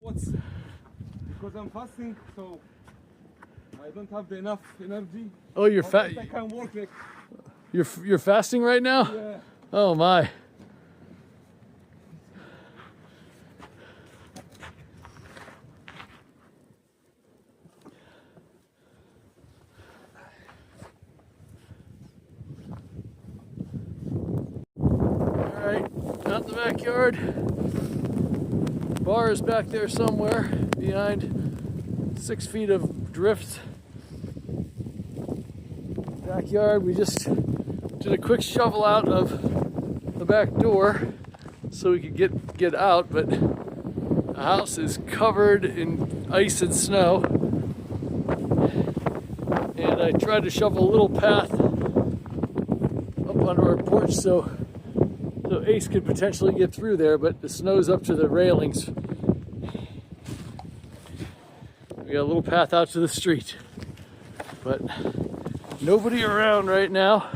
What's because I'm fasting, so I don't have enough energy. Oh, you're fat. I can work like. You're fasting right now? Yeah. Oh my. All right, out in the backyard. Bar is back there somewhere behind 6 feet of drift. Backyard, we just did a quick shovel out of the back door so we could get out, but the house is covered in ice and snow. And I tried to shovel a little path up onto our porch so Ace could potentially get through there, but the snow's up to the railings. We got a little path out to the street, but nobody around right now.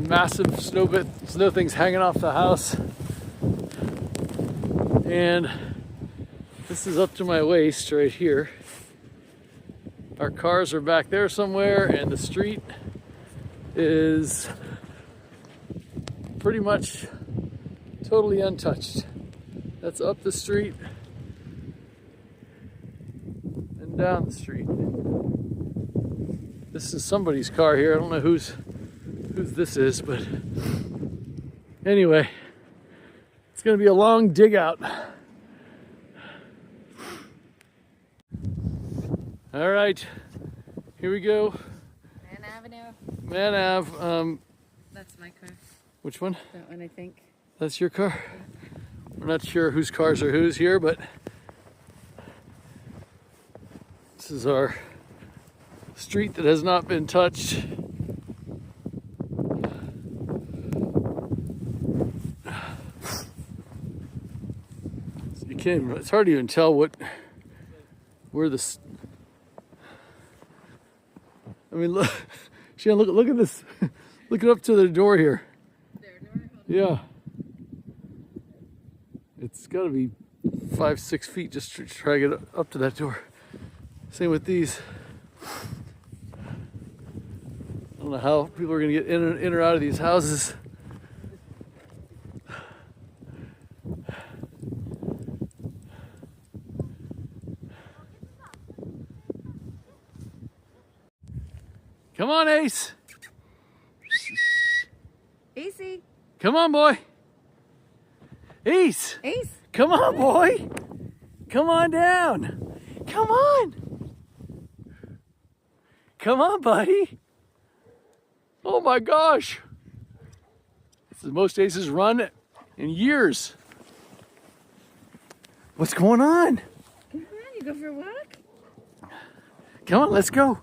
Massive snow things hanging off the house, and this is up to my waist right here. Our cars are back there somewhere, and the street is pretty much totally untouched. That's up the street and down the street. This is somebody's car here. I don't know whose this is, but anyway, it's gonna be a long dig out. All right, here we go. Man Avenue. Man Ave. That's my car. Which one? That one, I think. That's your car? We're not sure whose cars are whose here, but this is our street that has not been touched. It's hard to even tell where this. I mean, look, Shannon, look at this. Look it up to the door here. Yeah. It's got to be 5-6 feet just to try to get up to that door. Same with these. I don't know how people are going to get in or out of these houses. Come on, Ace. Acey. Come on, boy. Ace. Ace. Come on, boy. Come on down. Come on. Come on, buddy. Oh my gosh. This is the most Aces run in years. What's going on? Come on, you go for a walk? Come on, let's go.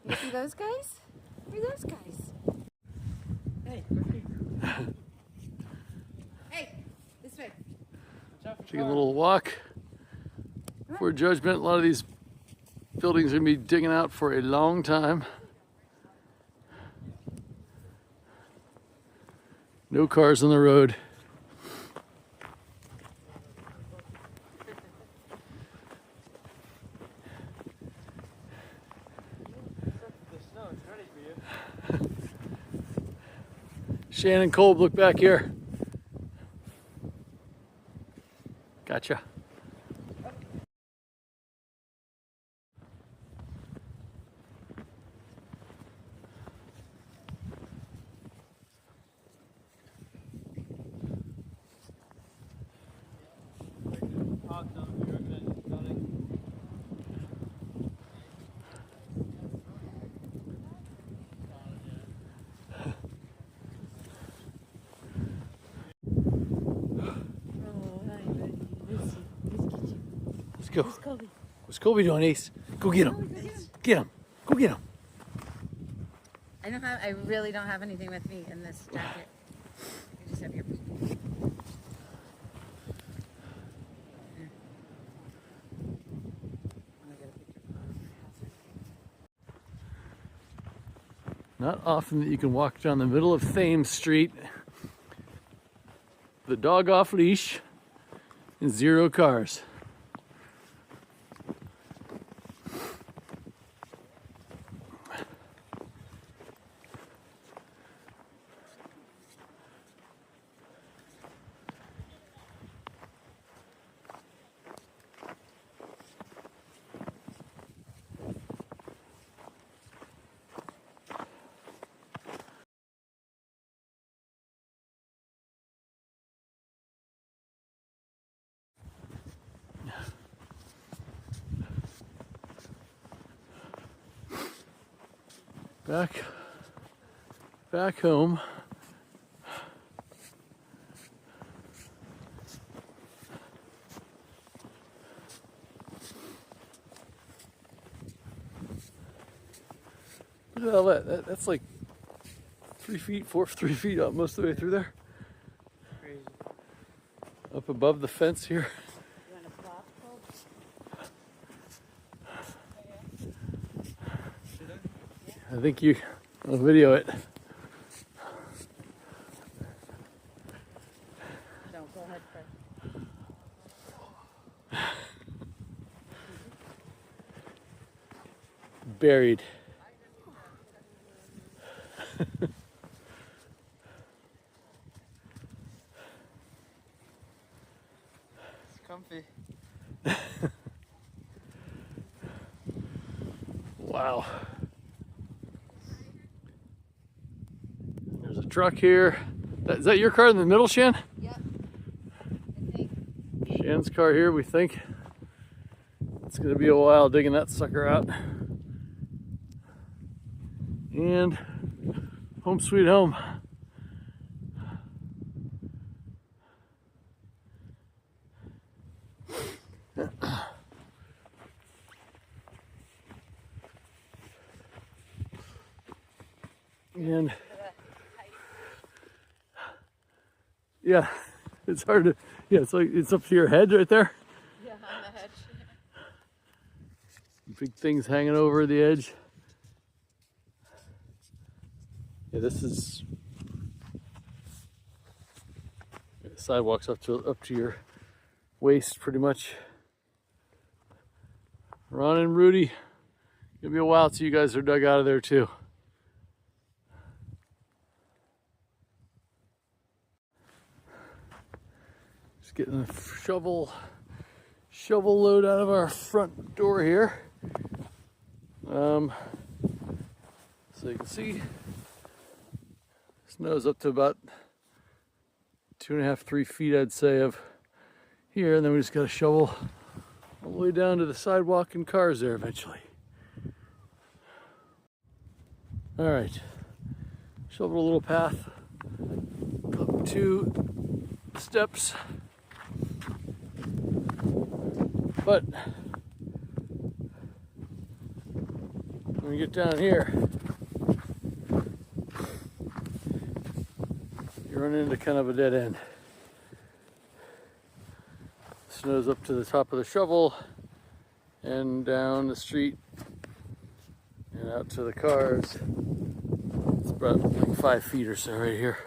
You see those guys? Where are those guys? Hey. Hey, this way. Take a little walk before judgment. A lot of these buildings are going to be digging out for a long time. No cars on the road. Shannon, Kolb, look back here. Gotcha. Let's go. Where's Kobe? What's Kobe doing, Ace? Go get him. Get him. Go get him. I really don't have anything with me in this jacket. You just have your feet. Not often that you can walk down the middle of Thames Street, the dog off leash, and 0 cars. Back home. Look at all that. That's like 3 feet, 3 feet up most of the way through there. Crazy. Up above the fence here. You want a pop, I think I'll video it. No, go ahead first. Buried. It's comfy. Wow. There's a truck here. Is that your car in the middle, Shan? Yep. I think. Shan's car here, we think. It's gonna be a while digging that sucker out. And home sweet home. And yeah, it's hard to, yeah, it's like, it's up to your head right there. Yeah, on the hedge. Big things hanging over the edge. Yeah, this is, the sidewalk's up to your waist pretty much. Ron and Rudy, it'll be a while till you guys are dug out of there too. Just getting a shovel load out of our front door here. So you can see, snow's up to about 2.5, 3 feet, I'd say, of here, and then we just got to shovel all the way down to the sidewalk and cars there eventually. All right, shoveled a little path up 2 steps, but when we get down here, you run into kind of a dead end. Snow's up to the top of the shovel and down the street and out to the cars. It's about like 5 feet or so right here.